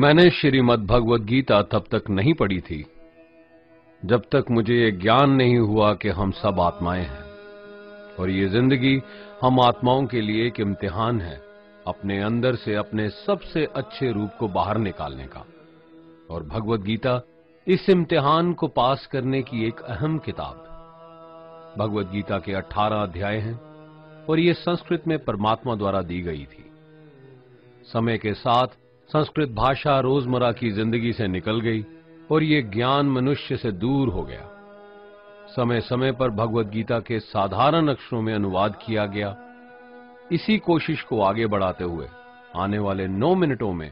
मैंने श्रीमद् भगवद गीता तब तक नहीं पढ़ी थी जब तक मुझे ये ज्ञान नहीं हुआ कि हम सब आत्माएं हैं और ये जिंदगी हम आत्माओं के लिए एक इम्तिहान है अपने अंदर से अपने सबसे अच्छे रूप को बाहर निकालने का। और भगवद गीता इस इम्तिहान को पास करने की एक अहम किताब। भगवद गीता के 18 अध्याय हैं और ये संस्कृत में परमात्मा द्वारा दी गई थी। समय के साथ संस्कृत भाषा रोजमर्रा की जिंदगी से निकल गई और ये ज्ञान मनुष्य से दूर हो गया। समय समय पर भगवद गीता के साधारण अक्षरों में अनुवाद किया गया। इसी कोशिश को आगे बढ़ाते हुए आने वाले 9 मिनटों में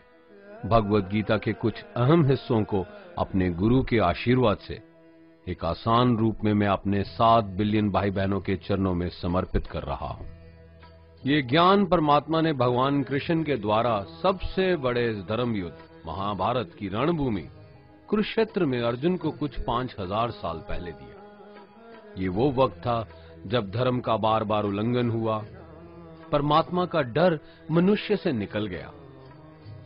भगवद गीता के कुछ अहम हिस्सों को अपने गुरु के आशीर्वाद से एक आसान रूप में मैं अपने 7 बिलियन भाई बहनों के चरणों में समर्पित कर रहा हूं। ये ज्ञान परमात्मा ने भगवान कृष्ण के द्वारा सबसे बड़े धर्म युद्ध महाभारत की रणभूमि कुरुक्षेत्र में अर्जुन को कुछ 5000 साल पहले दिया। ये वो वक्त था जब धर्म का बार बार उल्लंघन हुआ, परमात्मा का डर मनुष्य से निकल गया।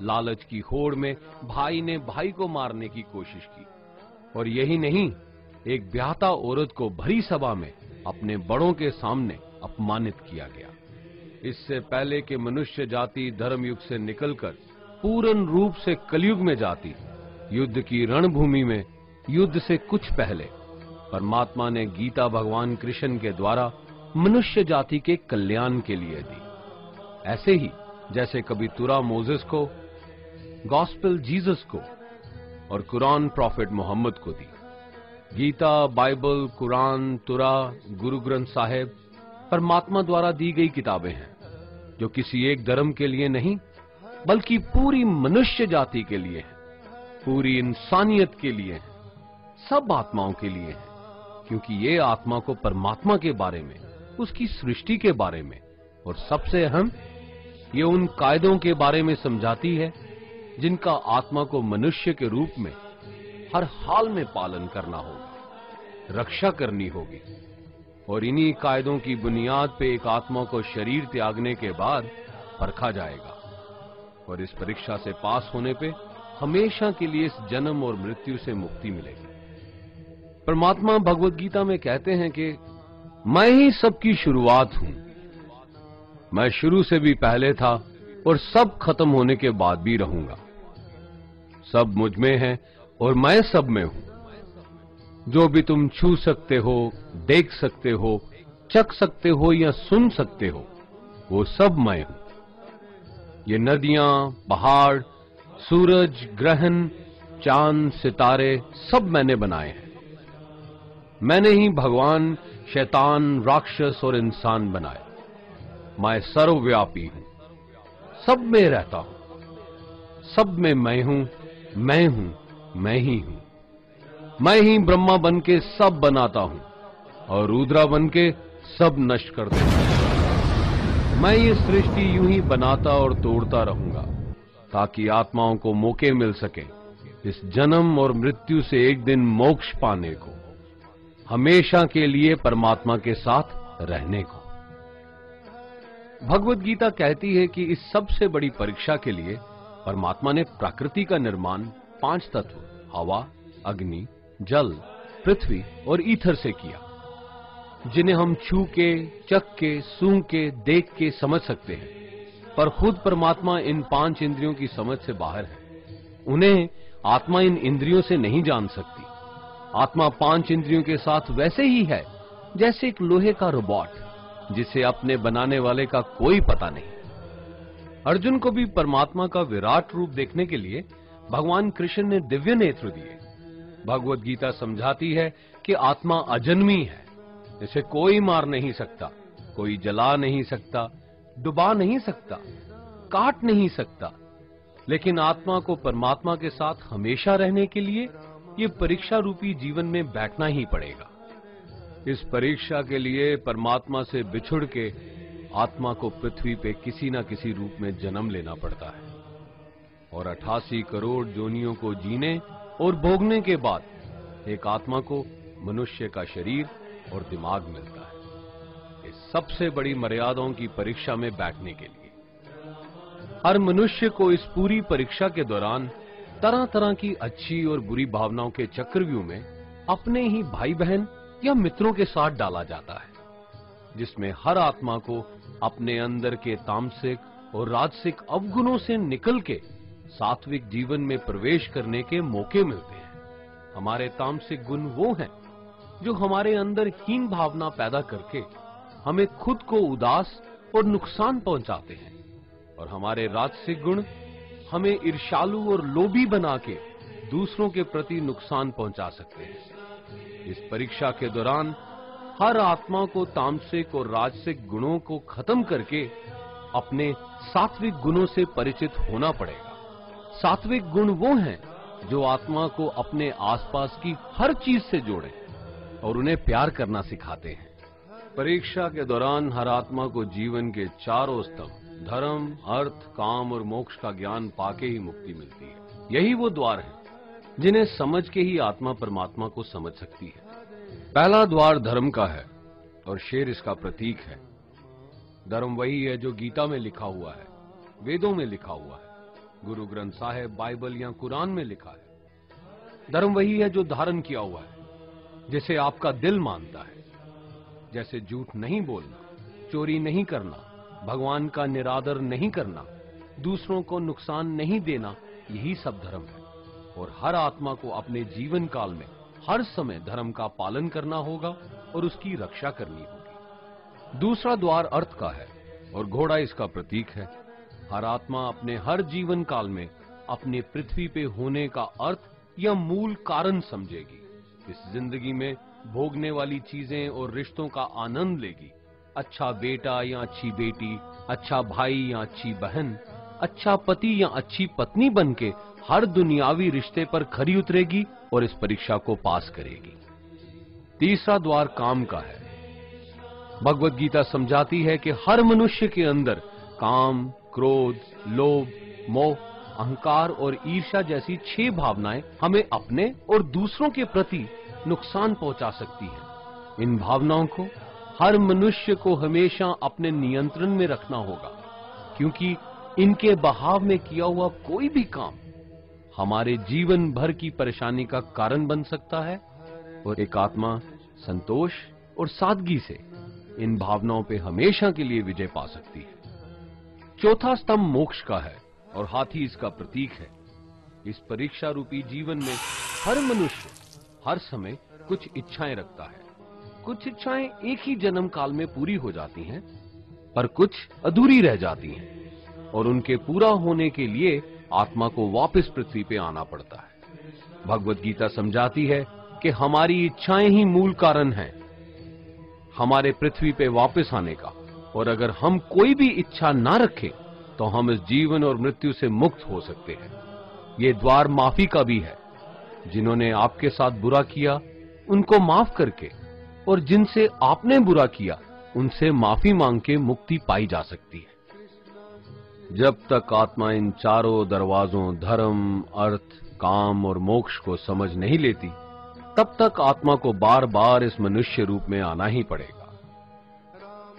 लालच की होड़ में भाई ने भाई को मारने की कोशिश की और यही नहीं, एक ब्याहता औरत को भरी सभा में अपने बड़ों के सामने अपमानित किया गया। इससे पहले कि मनुष्य जाति धर्मयुग से निकलकर पूर्ण रूप से कलयुग में जाती, युद्ध की रणभूमि में युद्ध से कुछ पहले परमात्मा ने गीता भगवान कृष्ण के द्वारा मनुष्य जाति के कल्याण के लिए दी। ऐसे ही जैसे कभी तुरा मोसेस को, गॉस्पेल जीसस को और कुरान प्रॉफिट मोहम्मद को दी। गीता, बाइबल, कुरान, तुरा, गुरु ग्रंथ साहिब परमात्मा द्वारा दी गई किताबें हैं जो किसी एक धर्म के लिए नहीं बल्कि पूरी मनुष्य जाति के लिए है, पूरी इंसानियत के लिए है, सब आत्माओं के लिए है। क्योंकि ये आत्मा को परमात्मा के बारे में, उसकी सृष्टि के बारे में और सबसे अहम ये उन कायदों के बारे में समझाती है जिनका आत्मा को मनुष्य के रूप में हर हाल में पालन करना होगा, रक्षा करनी होगी। और इन्हीं कायदों की बुनियाद पे एक आत्मा को शरीर त्यागने के बाद परखा जाएगा और इस परीक्षा से पास होने पे हमेशा के लिए इस जन्म और मृत्यु से मुक्ति मिलेगी। परमात्मा भगवद गीता में कहते हैं कि मैं ही सबकी शुरुआत हूं, मैं शुरू से भी पहले था और सब खत्म होने के बाद भी रहूंगा। सब मुझ में है और मैं सब में हूं। जो भी तुम छू सकते हो, देख सकते हो, चख सकते हो या सुन सकते हो, वो सब मैं हूं। ये नदियां, पहाड़, सूरज, ग्रहण, चांद, सितारे सब मैंने बनाए हैं। मैंने ही भगवान, शैतान, राक्षस और इंसान बनाए। मैं सर्वव्यापी हूं, सब में रहता हूं, सब में मैं हूं, मैं ही हूं। मैं ही ब्रह्मा बन के सब बनाता हूं और रुद्रा बन के सब नष्ट कर देता हूं। मैं ये सृष्टि यूं ही बनाता और तोड़ता रहूंगा ताकि आत्माओं को मौके मिल सके इस जन्म और मृत्यु से एक दिन मोक्ष पाने को, हमेशा के लिए परमात्मा के साथ रहने को। भगवद गीता कहती है कि इस सबसे बड़ी परीक्षा के लिए परमात्मा ने प्रकृति का निर्माण 5 तत्व हवा, अग्नि, जल, पृथ्वी और ईथर से किया, जिन्हें हम छू के, चख के, सूंघ के, देख के समझ सकते हैं। पर खुद परमात्मा इन 5 इंद्रियों की समझ से बाहर है। उन्हें आत्मा इन इंद्रियों से नहीं जान सकती। आत्मा 5 इंद्रियों के साथ वैसे ही है जैसे एक लोहे का रोबोट जिसे अपने बनाने वाले का कोई पता नहीं। अर्जुन को भी परमात्मा का विराट रूप देखने के लिए भगवान कृष्ण ने दिव्य नेत्र दिए। भगवद गीता समझाती है कि आत्मा अजन्मी है, इसे कोई मार नहीं सकता, कोई जला नहीं सकता, डुबा नहीं सकता, काट नहीं सकता। लेकिन आत्मा को परमात्मा के साथ हमेशा रहने के लिए ये परीक्षा रूपी जीवन में बैठना ही पड़ेगा। इस परीक्षा के लिए परमात्मा से बिछुड़ के आत्मा को पृथ्वी पे किसी न किसी रूप में जन्म लेना पड़ता है और 88 करोड़ जोनियों को जीने और भोगने के बाद एक आत्मा को मनुष्य का शरीर और दिमाग मिलता है इस सबसे बड़ी मर्यादाओं की परीक्षा में बैठने के लिए। हर मनुष्य को इस पूरी परीक्षा के दौरान तरह तरह की अच्छी और बुरी भावनाओं के चक्रव्यूह में अपने ही भाई बहन या मित्रों के साथ डाला जाता है, जिसमें हर आत्मा को अपने अंदर के तामसिक और राजसिक अवगुणों से निकल के सात्विक जीवन में प्रवेश करने के मौके मिलते हैं। हमारे तामसिक गुण वो हैं जो हमारे अंदर हीन भावना पैदा करके हमें खुद को उदास और नुकसान पहुंचाते हैं, और हमारे राजसिक गुण हमें ईर्ष्यालु और लोभी बना के दूसरों के प्रति नुकसान पहुंचा सकते हैं। इस परीक्षा के दौरान हर आत्मा को तामसिक और राजसिक गुणों को खत्म करके अपने सात्विक गुणों से परिचित होना पड़ेगा। सात्विक गुण वो हैं जो आत्मा को अपने आसपास की हर चीज से जोड़े और उन्हें प्यार करना सिखाते हैं। परीक्षा के दौरान हर आत्मा को जीवन के चारों स्तंभ धर्म, अर्थ, काम और मोक्ष का ज्ञान पाके ही मुक्ति मिलती है। यही वो द्वार है जिन्हें समझ के ही आत्मा परमात्मा को समझ सकती है। पहला द्वार धर्म का है और शेर इसका प्रतीक है। धर्म वही है जो गीता में लिखा हुआ है, वेदों में लिखा हुआ है, गुरु ग्रंथ साहिब, बाइबल या कुरान में लिखा है। धर्म वही है जो धारण किया हुआ है, जिसे आपका दिल मानता है, जैसे झूठ नहीं बोलना, चोरी नहीं करना, भगवान का निरादर नहीं करना, दूसरों को नुकसान नहीं देना, यही सब धर्म है। और हर आत्मा को अपने जीवन काल में हर समय धर्म का पालन करना होगा और उसकी रक्षा करनी होगी। दूसरा द्वार अर्थ का है और घोड़ा इसका प्रतीक है। हर आत्मा अपने हर जीवन काल में अपने पृथ्वी पे होने का अर्थ या मूल कारण समझेगी। इस जिंदगी में भोगने वाली चीजें और रिश्तों का आनंद लेगी। अच्छा बेटा या अच्छी बेटी, अच्छा भाई या अच्छी बहन, अच्छा पति या अच्छी पत्नी बनके हर दुनियावी रिश्ते पर खरी उतरेगी और इस परीक्षा को पास करेगी। तीसरा द्वार काम का है। भगवत गीता समझाती है कि हर मनुष्य के अंदर काम, क्रोध, लोभ, मोह, अहंकार और ईर्ष्या जैसी 6 भावनाएं हमें अपने और दूसरों के प्रति नुकसान पहुंचा सकती हैं। इन भावनाओं को हर मनुष्य को हमेशा अपने नियंत्रण में रखना होगा, क्योंकि इनके बहाव में किया हुआ कोई भी काम हमारे जीवन भर की परेशानी का कारण बन सकता है। और एक आत्मा संतोष और सादगी से इन भावनाओं पे हमेशा के लिए विजय पा सकती है। चौथा स्तंभ मोक्ष का है और हाथी इसका प्रतीक है। इस परीक्षा रूपी जीवन में हर मनुष्य हर समय कुछ इच्छाएं रखता है। कुछ इच्छाएं एक ही जन्म काल में पूरी हो जाती हैं, पर कुछ अधूरी रह जाती हैं और उनके पूरा होने के लिए आत्मा को वापस पृथ्वी पे आना पड़ता है। भगवत गीता समझाती है कि हमारी इच्छाएं ही मूल कारण हैं हमारे पृथ्वी पे वापस आने का, और अगर हम कोई भी इच्छा ना रखें तो हम इस जीवन और मृत्यु से मुक्त हो सकते हैं। ये द्वार माफी का भी है। जिन्होंने आपके साथ बुरा किया उनको माफ करके और जिनसे आपने बुरा किया उनसे माफी मांग के मुक्ति पाई जा सकती है। जब तक आत्मा इन चारों दरवाजों धर्म, अर्थ, काम और मोक्ष को समझ नहीं लेती, तब तक आत्मा को बार बार इस मनुष्य रूप में आना ही पड़ेगा।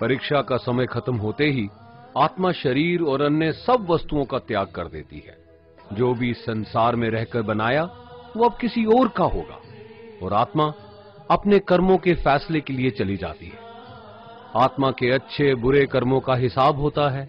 परीक्षा का समय खत्म होते ही आत्मा शरीर और अन्य सब वस्तुओं का त्याग कर देती है। जो भी संसार में रहकर बनाया वो अब किसी और का होगा, और आत्मा अपने कर्मों के फैसले के लिए चली जाती है। आत्मा के अच्छे बुरे कर्मों का हिसाब होता है।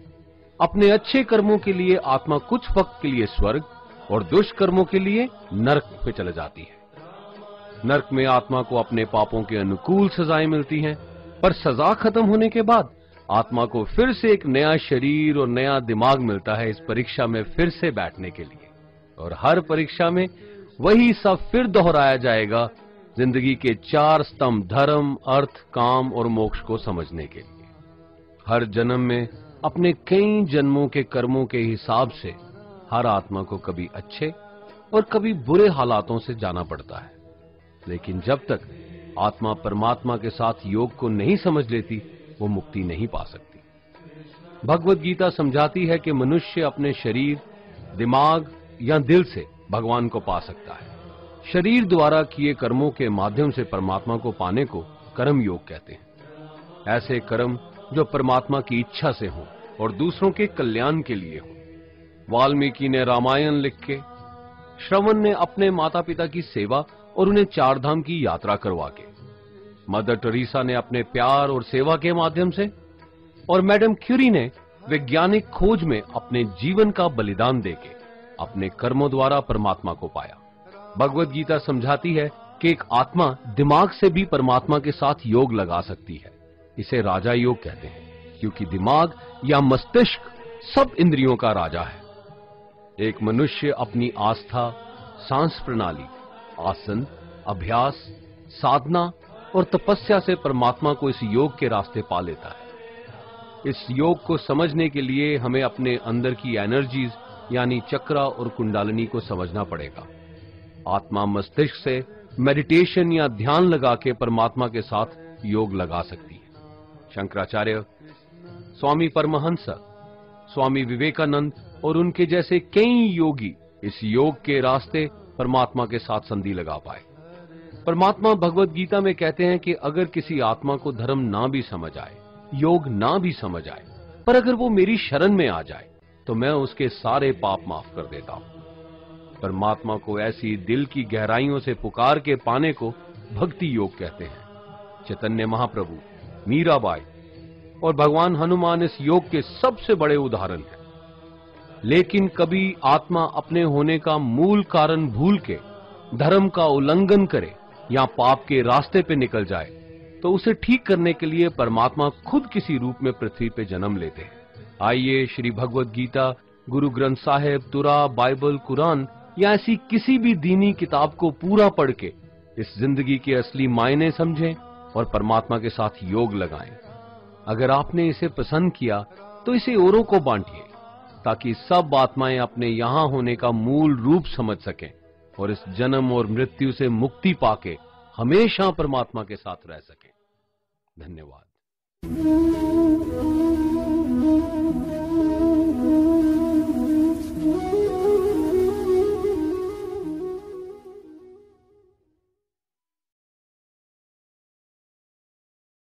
अपने अच्छे कर्मों के लिए आत्मा कुछ वक्त के लिए स्वर्ग और दुष्कर्मों के लिए नरक पे चले जाती है। नरक में आत्मा को अपने पापों के अनुकूल सजाएं मिलती हैं, पर सजा खत्म होने के बाद आत्मा को फिर से एक नया शरीर और नया दिमाग मिलता है इस परीक्षा में फिर से बैठने के लिए। और हर परीक्षा में वही सब फिर दोहराया जाएगा, जिंदगी के 4 स्तंभ धर्म, अर्थ, काम और मोक्ष को समझने के लिए। हर जन्म में अपने कई जन्मों के कर्मों के हिसाब से हर आत्मा को कभी अच्छे और कभी बुरे हालातों से जाना पड़ता है। लेकिन जब तक आत्मा परमात्मा के साथ योग को नहीं समझ लेती, वो मुक्ति नहीं पा सकती। भगवत गीता समझाती है कि मनुष्य अपने शरीर, दिमाग या दिल से भगवान को पा सकता है। शरीर द्वारा किए कर्मों के माध्यम से परमात्मा को पाने को कर्म योग कहते हैं। ऐसे कर्म जो परमात्मा की इच्छा से हों और दूसरों के कल्याण के लिए हों। वाल्मीकि ने रामायण लिख के श्रवण ने अपने माता पिता की सेवा और उन्हें चार धाम की यात्रा करवा के, मदर टेरेसा ने अपने प्यार और सेवा के माध्यम से, और मैडम क्यूरी ने वैज्ञानिक खोज में अपने जीवन का बलिदान देके अपने कर्मों द्वारा परमात्मा को पाया। भगवत गीता समझाती है कि एक आत्मा दिमाग से भी परमात्मा के साथ योग लगा सकती है। इसे राजा योग कहते हैं, क्योंकि दिमाग या मस्तिष्क सब इंद्रियों का राजा है। एक मनुष्य अपनी आस्था, सांस प्रणाली, आसन, अभ्यास, साधना और तपस्या से परमात्मा को इस योग के रास्ते पा लेता है। इस योग को समझने के लिए हमें अपने अंदर की एनर्जीज यानी चक्रा और कुंडालिनी को समझना पड़ेगा। आत्मा मस्तिष्क से मेडिटेशन या ध्यान लगा के परमात्मा के साथ योग लगा सकती है। शंकराचार्य, स्वामी परमहंस, स्वामी विवेकानंद और उनके जैसे कई योगी इस योग के रास्ते परमात्मा के साथ संधि लगा पाए। परमात्मा भगवत गीता में कहते हैं कि अगर किसी आत्मा को धर्म ना भी समझ आए, योग ना भी समझ आए, पर अगर वो मेरी शरण में आ जाए तो मैं उसके सारे पाप माफ कर देता हूं। परमात्मा को ऐसी दिल की गहराइयों से पुकार के पाने को भक्ति योग कहते हैं। चैतन्य महाप्रभु, मीराबाई और भगवान हनुमान इस योग के सबसे बड़े उदाहरण हैं। लेकिन कभी आत्मा अपने होने का मूल कारण भूल के धर्म का उल्लंघन करे या पाप के रास्ते पे निकल जाए तो उसे ठीक करने के लिए परमात्मा खुद किसी रूप में पृथ्वी पे जन्म लेते हैं। आइए श्री भगवत गीता, गुरु ग्रंथ साहिब, तुरा, बाइबल, कुरान या ऐसी किसी भी दीनी किताब को पूरा पढ़ के इस जिंदगी के असली मायने समझें और परमात्मा के साथ योग लगाएं। अगर आपने इसे पसंद किया तो इसे औरों को बांटिए, ताकि सब आत्माएं अपने यहां होने का मूल रूप समझ सकें और इस जन्म और मृत्यु से मुक्ति पाके हमेशा परमात्मा के साथ रह सकें। धन्यवाद।